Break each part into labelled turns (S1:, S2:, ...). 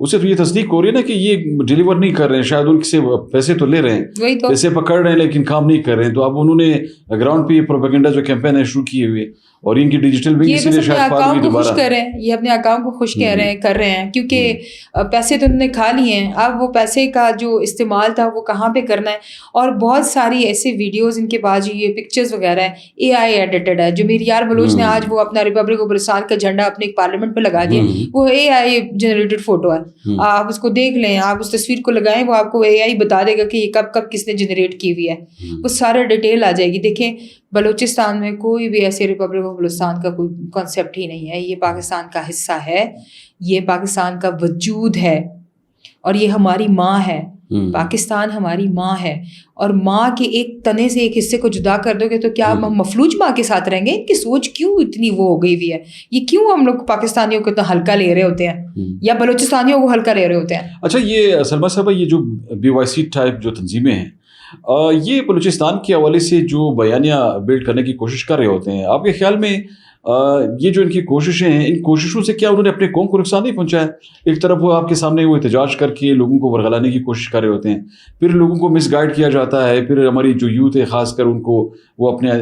S1: اسے تو یہ تصدیق ہو رہی ہے نا کہ یہ ڈیلیور نہیں کر رہے ہیں, شاید ان سے پیسے تو لے رہے ہیں, پیسے پکڑ رہے ہیں لیکن کام نہیں کر رہے ہیں. تو اب انہوں نے گراؤنڈ پہ پروپیگنڈا جو کیمپین ہے شروع کیے ہوئے, اور ان کی ڈیجیٹل ونگ اسی لیے شاید
S2: اکاؤنٹ کو خوش کر رہے ہیں, یہ اپنے اکاؤنٹ کو خوش کر رہے ہیں کیونکہ پیسے تو انہوں نے کھا لیے ہیں. اب وہ پیسے کا جو استعمال تھا وہ کہاں پہ کرنا ہے, اور بہت ساری ایسے ویڈیوز ان کے پاس جو یہ پکچرز وغیرہ ہیں اے آئی ایڈیٹڈ ہے. جو میریار بلوچ نے آج وہ اپنا ریپبلک آف بلوچستان کا جھنڈا اپنے پارلیمنٹ پہ لگا دیا, وہ اے آئی جنریٹڈ فوٹو ہے. آپ اس کو دیکھ لیں, آپ اس تصویر کو لگائیں, وہ آپ کو اے آئی بتا دے گا کہ یہ کب کب کس نے جنریٹ کی ہوئی ہے, وہ سارا ڈیٹیل آ جائے گی. دیکھیں بلوچستان میں کوئی بھی ایسے ریپبلک آف بلوچستان کا کوئی کانسیپٹ ہی نہیں ہے. یہ پاکستان کا حصہ ہے, یہ پاکستان کا وجود ہے, اور یہ ہماری ماں ہے. پاکستان ہماری ماں ہے, اور ماں کے ایک تنے سے ایک حصے کو جدا کر دو گے تو کیا ہم مفلوج ماں کے ساتھ رہیں گے؟ ان کی سوچ کیوں اتنی وہ ہو گئی ہوئی ہے؟ یہ کیوں ہم لوگ پاکستانیوں کو اتنا ہلکا لے رہے ہوتے ہیں یا بلوچستانیوں کو ہلکا لے رہے ہوتے ہیں؟
S1: اچھا, یہ سلمیٰ صاحبہ, یہ جو بی وائی سی ٹائپ جو تنظیمیں ہیں, یہ بلوچستان کے حوالے سے جو بیانیہ بلڈ کرنے کی کوشش کر رہے ہوتے ہیں, آپ کے خیال میں یہ جو ان کی کوششیں ہیں, ان کوششوں سے کیا انہوں نے اپنے قوم کو نقصان نہیں پہنچایا؟ ایک طرف وہ آپ کے سامنے وہ احتجاج کر کے لوگوں کو ورغلانے کی کوشش کر رہے ہوتے ہیں, پھر لوگوں کو مس گائیڈ کیا جاتا ہے, پھر ہماری جو یوتھ ہے خاص کر ان کو وہ اپنے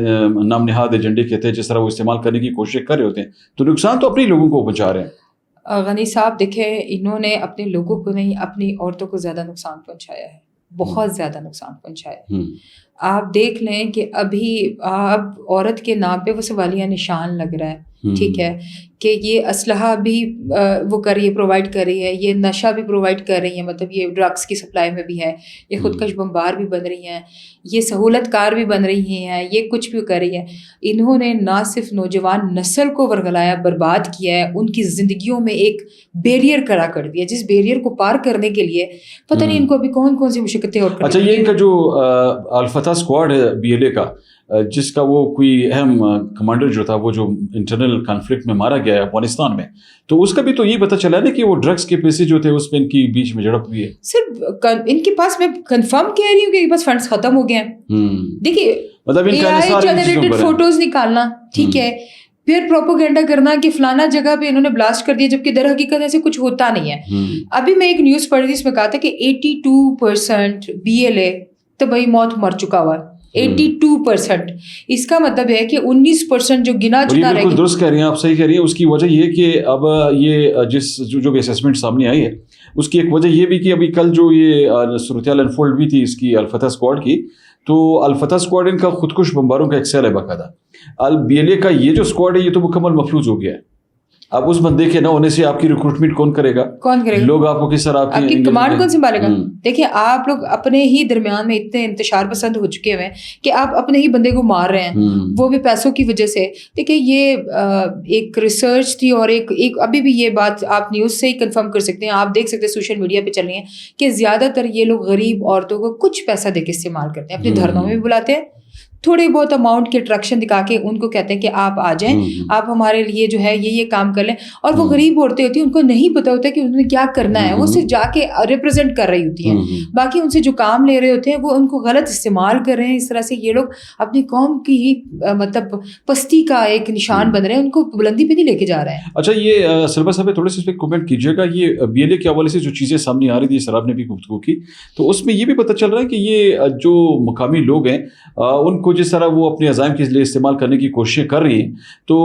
S1: نام نہاد ایجنڈے کے تحت جس طرح وہ استعمال کرنے کی کوشش کر رہے ہوتے ہیں, تو نقصان تو اپنے لوگوں کو پہنچا رہے ہیں.
S2: غنی صاحب دیکھیں, انہوں نے اپنے لوگوں کو نہیں, اپنی عورتوں کو زیادہ نقصان پہنچایا ہے, بہت زیادہ نقصان پہنچایا ہے. آپ دیکھ لیں کہ ابھی اب عورت کے نام پہ وہ سوالیہ نشان لگ رہا ہے, ٹھیک ہے, کہ یہ اسلحہ بھی وہ کر رہی ہے, پرووائڈ کر رہی ہے, یہ نشہ بھی پرووائڈ کر رہی ہے, مطلب یہ ڈرگس کی سپلائی میں بھی ہے, یہ خودکش بمبار بھی بن رہی ہیں, یہ سہولت کار بھی بن رہی ہیں, یہ کچھ بھی کر رہی ہے. انہوں نے نہ صرف نوجوان نسل کو ورگلایا, برباد کیا ہے, ان کی زندگیوں میں ایک بیریئر کھڑا کر دیا, جس بیریئر کو پار کرنے کے لیے پتہ نہیں ان کو ابھی کون کون سی مشقتیں اور.
S1: اچھا, یہ ان کا جو الفتح اسکواڈ ہے بی ایل اے کا, جس کا وہ کوئی اہم کمانڈر جو تھا وہ جو انٹرنل کانفلکٹ میں مارا گیا ہے افغانستان میں, تو اس کا بھی تو یہی پتہ چلا نا کہ وہ ڈرگس کے پیسے جو تھے اس پہ ان کی بیچ میں جھڑپ ہوئی ہے.
S2: صرف ان کے پاس, میں کنفرم کہہ رہی ہوں کہ ان کے پاس فنڈز ختم ہو گئے ہیں. دیکھیے
S1: مطلب
S2: اے آئی جنریٹڈ فوٹوز نکالنا, ٹھیک ہے, پھر پروپوگینڈا کرنا کہ فلانا جگہ پہ انہوں نے بلاسٹ کر دیا, جبکہ در حقیقت ایسے کچھ ہوتا نہیں ہے. ابھی میں ایک نیوز پڑھ رہی تھی, اس میں کہا تھا کہ 82% بی ایل اے طبعی موت مر چکا ہوا ہے, 82%. اس کا مطلب ہے کہ 19% جو گنا چنا رہے.
S1: بالکل درست کہہ رہی ہیں آپ, صحیح کہہ رہی ہیں. اس کی وجہ یہ ہے کہ اب یہ جو بھی اسیسمنٹ سامنے آئی ہے, اس کی ایک وجہ یہ بھی کہ ابھی کل جو یہ صورتحال انفولڈ ہوئی تھی اس کی الفتح اسکواڈ کی, تو الفتح اسکواڈ ان کا خودکش بمباروں کا ایک سیل ہے باقاعدہ. بی ایل اے کا یہ جو اسکواڈ ہے یہ تو مکمل مفلوج ہو گیا ہے. اب اس بندے کے نہ ہونے سے آپ کی ریکروٹمنٹ کون کرے گا؟ لوگ آپ کو کس طرح
S2: آپ کی کمانڈ کون سنبھالے گا؟ دیکھیں آپ لوگ اپنے ہی درمیان میں اتنے انتشار پسند ہو چکے ہوئے ہیں کہ آپ اپنے ہی بندے کو مار رہے ہیں, وہ بھی پیسوں کی وجہ سے. دیکھیں یہ ایک ریسرچ تھی, اور ایک ابھی بھی یہ بات آپ نیوز سے ہی کنفرم کر سکتے ہیں, آپ دیکھ سکتے ہیں سوشل میڈیا پہ چل رہی ہیں کہ زیادہ تر یہ لوگ غریب عورتوں کو کچھ پیسہ دے کے استعمال کرتے ہیں, اپنے دھرنوں میں بھی بلاتے ہیں, تھوڑے بہت اماؤنٹ کی اٹریکشن دکھا کے ان کو کہتے ہیں کہ آپ آ جائیں, آپ ہمارے لیے جو ہے یہ کام کر لیں. اور وہ غریب عورتیں ہوتی ہیں, ان کو نہیں پتا ہوتا کہ انہوں نے کیا کرنا ہے, وہ صرف جا کے ریپرزینٹ کر رہی ہوتی ہیں, باقی ان سے جو کام لے رہے ہوتے ہیں وہ ان کو غلط استعمال کر رہے ہیں. اس طرح سے یہ لوگ اپنی قوم کی ہی مطلب پستی کا ایک نشان بن رہے ہیں, ان کو بلندی پہ نہیں لے کے جا رہے ہیں.
S1: اچھا, یہ سلمیٰ صاحب تھوڑے سے اس پہ کمنٹ کیجیے گا. یہ بی ایل اے کے حوالے سے جو چیزیں سامنے آ رہی تھی, سر آپ نے بھی گفتگو کی, تو اس میں یہ بھی پتہ چل رہا ہے کہ یہ جو مقامی لوگ ہیں ان کو جس طرح وہ اپنے عزائم کے لیے استعمال کرنے کی کوششیں کر رہی ہیں, تو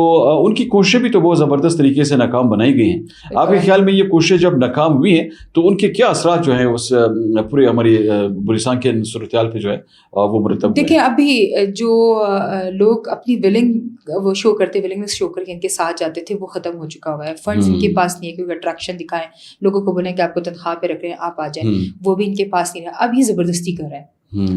S1: ان کی کوششیں بھی تو بہت زبردست طریقے سے ناکام بنائی گئی ہیں. آپ کے خیال میں یہ کوششیں جب ناکام ہوئی ہیں تو ان کے کیا اثرات جو ہیں اس پورے ہماری بلوچستان کے صورتحال پہ جو ہے وہ مرتب؟
S2: دیکھیں ابھی جو لوگ اپنی وہ شو کرتے, ولنگنس شو کر کے ان کے ساتھ جاتے تھے, وہ ختم ہو چکا ہوا ہے. فنڈز ان کے پاس نہیں ہے, کیونکہ اٹریکشن دکھائیں, لوگوں کو بولیں کہ آپ کو تنخواہ پہ رکھ رہے ہیں, آپ آ جائیں, وہ بھی ان کے پاس نہیں رہا. اب یہ زبردستی کر رہا ہے,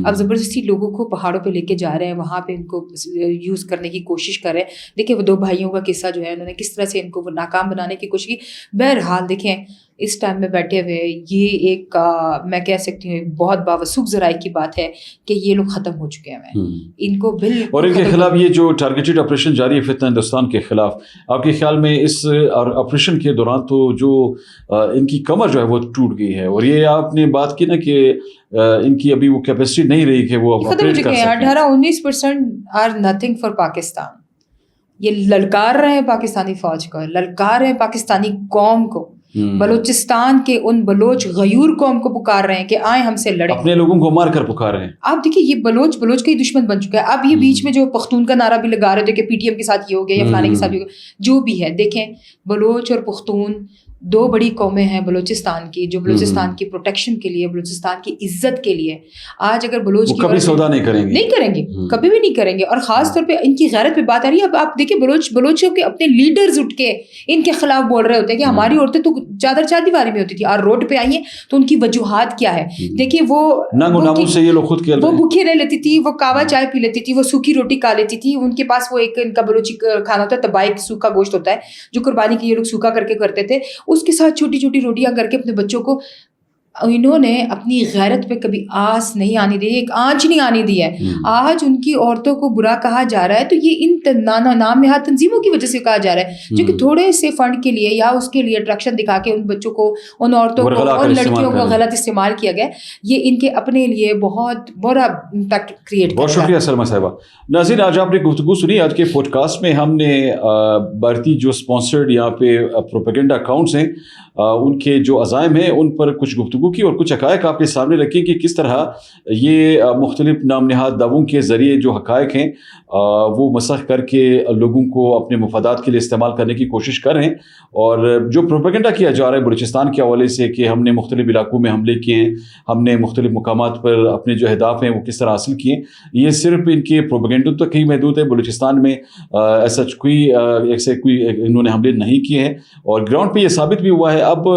S2: اب زبردستی لوگوں کو پہاڑوں پہ لے کے جا رہے ہیں, وہاں پہ ان کو یوز کرنے کی کوشش کر رہے ہیں. دیکھیں وہ 2 بھائیوں کا قصہ جو ہے, انہوں نے کس طرح سے ان کو ناکام بنانے کی کوشش کی. بہرحال دیکھیں اس ٹائم میں بیٹھے ہوئے یہ ایک میں کہہ سکتی ہوں بہت باوثوق ذرائع کی بات ہے کہ یہ لوگ ختم ہو چکے ہیں, ان کو بالکل.
S1: اور ان کے خلاف یہ جو ٹارگیٹڈ آپریشن جاری ہے فتنہ ہندوستان کے خلاف, آپ کے خیال میں اس آپریشن کے دوران تو جو ان کی کمر جو ہے وہ ٹوٹ گئی ہے, اور یہ آپ نے بات کی نا کہ ان کی ابھی وہ کیپیسٹی نہیں رہی کہ وہ آپریٹ کر سکیں.
S2: 18-19% آر نتھنگ فار پاکستان. یہ للکار رہے ہیں پاکستانی فوج کو, للکار رہے ہیں پاکستانی قوم کو, بلوچستان کے ان بلوچ غیور قوم کو پکار رہے ہیں کہ آئیں ہم سے لڑیں,
S1: اپنے لوگوں کو مار کر پکار رہے ہیں.
S2: آپ دیکھیں یہ بلوچ کا ہی دشمن بن چکا ہے. اب یہ بیچ میں جو پختون کا نعرہ بھی لگا رہے تھے کہ پی ٹی ایم کے ساتھ یہ ہو گیا یا فلانے کے ساتھ یہ ہو گیا, جو بھی ہے, دیکھیں بلوچ اور پختون دو بڑی قومیں ہیں بلوچستان کی, جو بلوچستان کی پروٹیکشن کے لیے, بلوچستان کی عزت کے لیے آج اگر بلوچ کی
S1: کبھی سودا نہیں کریں گے,
S2: کبھی بھی نہیں کریں گے. اور خاص طور پہ ان کی غیرت پہ بات آ رہی ہے. اب آپ دیکھیں بلوچوں کے اپنے لیڈرز اٹھ کے ان کے خلاف بول رہے ہوتے ہیں کہ ہماری عورتیں تو چار دیواری میں ہوتی تھی اور روڈ پہ آئی ہیں, تو ان کی وجوہات کیا ہے. دیکھیے وہ بھوکے رہ لیتی تھی, وہ کاوا چائے پی لیتی تھی, وہ سوکھی روٹی کھا لیتی تھی. ان کے پاس وہ ایک ان کا بلوچی کھانا ہوتا ہے تبائی, سوکھا گوشت ہوتا ہے جو قربانی کی یہ لوگ سوکھا کر کے کرتے تھے, اس کے ساتھ چھوٹی چھوٹی روٹیاں کر کے اپنے بچوں کو, انہوں نے اپنی غیرت پہ کبھی آس نہیں آنی دی, ایک آنچ نہیں آنی دی ہے. آج ان کی عورتوں کو برا کہا جا رہا ہے تو یہ ان نام نہاد تنظیموں کی وجہ سے کہا جا رہا ہے, جو کہ تھوڑے سے فنڈ کے لیے یا اس کے لیے اٹریکشن دکھا کے ان بچوں کو, ان عورتوں کو, ان لڑکیوں کو غلط استعمال کیا گیا. یہ ان کے اپنے لیے بہت برا امپیکٹ کریٹ کرتا ہے.
S1: بہت شکریہ سلمیٰ صاحبہ. ناظرین, آج آپ نے گفتگو سنی. آج کے پوڈ کاسٹ میں ہم نے بھارتی جو اسپانسرڈ یہاں پہ پروپیگنڈا اکاؤنٹس ہیں ان کے جو عزائم ہیں ان پر کچھ گفتگو کی اور کچھ حقائق آپ کے سامنے رکھیں کہ کس طرح یہ مختلف نام نہاد دعووں کے ذریعے جو حقائق ہیں وہ مسخ کر کے لوگوں کو اپنے مفادات کے لیے استعمال کرنے کی کوشش کر رہے ہیں. اور جو پروپیگنڈا کیا جا رہا ہے بلوچستان کے حوالے سے کہ ہم نے مختلف علاقوں میں حملے کیے ہیں, ہم نے مختلف مقامات پر اپنے جو اہداف ہیں وہ کس طرح حاصل کیے, یہ صرف ان کے پروپیگنڈوں تک ہی محدود ہے. بلوچستان میں ایسا کوئی انہوں نے حملے نہیں کیے ہیں اور گراؤنڈ پہ یہ ثابت بھی ہوا ہے. اب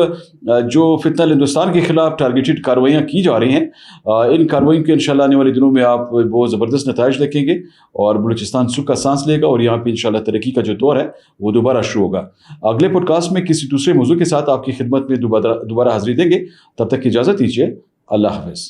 S1: جو فتنہ ہندوستان کے خلاف ٹارگیٹڈ کارروائیاں کی جا رہی ہیں, ان کارروائیوں کے انشاءاللہ آنے والے دنوں میں آپ بہت زبردست نتائج دیکھیں گے اور بلوچستان سکھ کا سانس لے گا اور یہاں پہ انشاءاللہ ترقی کا جو دور ہے وہ دوبارہ شروع ہوگا. اگلے پوڈ کاسٹ میں کسی دوسرے موضوع کے ساتھ آپ کی خدمت میں دوبارہ حاضری دیں گے. تب تک کی اجازت دیجیے. اللہ حافظ.